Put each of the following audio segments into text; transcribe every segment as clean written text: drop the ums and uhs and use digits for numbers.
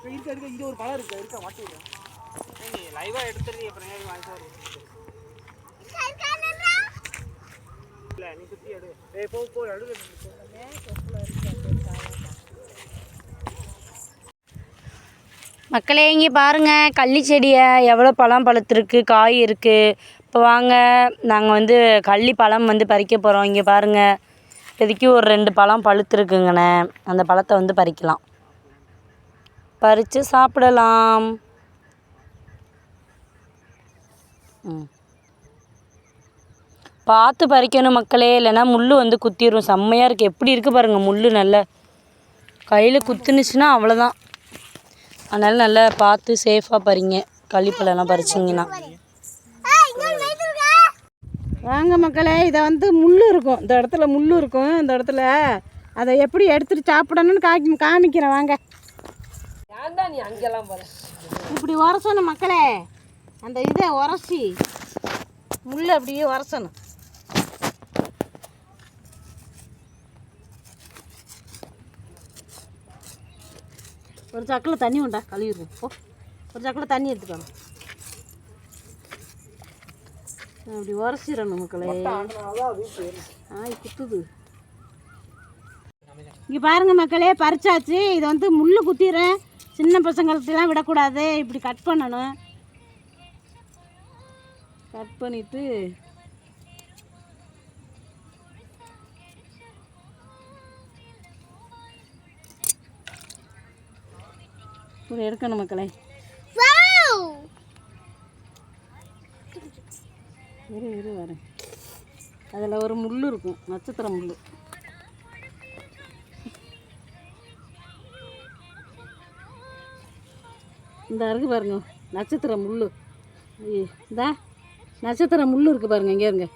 இருக்க இங்கே ஒரு பழம் இருக்கா மாட்டி நீ லைவாக எடுத்துட்டு அப்புறம் ஏன் வாங்கி இல்லை நீ சுற்றி எடு போ எடு மக்களே இங்கே பாருங்கள் கள்ளி செடியை எவ்வளோ பழம் பழுத்துருக்கு, காய் இருக்குது. இப்போ வாங்க நாங்கள் வந்து கள்ளி பழம் வந்து பறிக்க போகிறோம். இங்கே பாருங்கள் இப்போதைக்கு ஒரு 2 பழம் பழுத்துருக்குங்கண்ணே. அந்த பழத்தை வந்து பறிக்கலாம், பறித்து சாப்பிடலாம். பார்த்து பறிக்கணும் மக்களே, இல்லைன்னா முள் வந்து குத்திடும். செம்மையாக இருக்குது, எப்படி இருக்குது பாருங்கள் முள். நல்ல கையில் குத்துனுச்சுன்னா அவ்வளோதான். அதனால் நல்லா பார்த்து சேஃபாக பறிங்க கள்ளிப்பழம்லாம் பறிச்சிங்கன்னா. வாங்க மக்களே, இதை வந்து முள் இருக்கும், இந்த இடத்துல முள் இருக்கும். இந்த இடத்துல அதை எப்படி எடுத்துகிட்டு சாப்பிடணும்னு காமிக்கிறேன் வாங்க. நீ அங்கெல்லாம் போகிற இப்படி உரசணும் மக்களே, அந்த இதை உரசி முள் அப்படியே உரசணும். ஒரு சக்கில் தண்ணி உண்டா கழுவிடுவோம். ஓ, ஒரு சக்கில் தண்ணி எடுத்துக்கோங்க. அப்படி உரசிடணும் மக்களே. குத்துது. இங்கே பாருங்க மக்களே, பறிச்சாச்சு. இதை வந்து முள் குத்திடுறேன், சின்ன பசங்களுக்கெல்லாம் விடக்கூடாது. இப்படி கட் பண்ணணும். கட் பண்ணிவிட்டு இப்படி எடுக்கணும் மக்களே. இரு வரேன். அதில் ஒரு முள் இருக்கும், நட்சத்திர முள். இந்த இருக்குது பாருங்க நட்சத்திர முள். இந்த நட்சத்திர முள் இருக்குது பாருங்க, இங்கே இருங்க.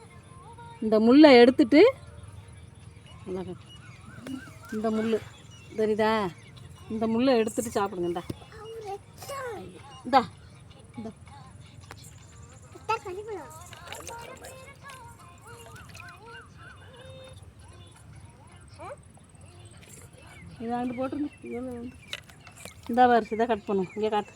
இந்த முள்ளை எடுத்துட்டு இந்த முள் தெரியுதா, இந்த முள்ளை எடுத்துட்டு சாப்பிடுங்கண்டா. இந்தா இந்த இதாண்டு போட்டுருங்க. இந்த பாரு, இதை கட் பண்ணும். இங்கே காட்டு.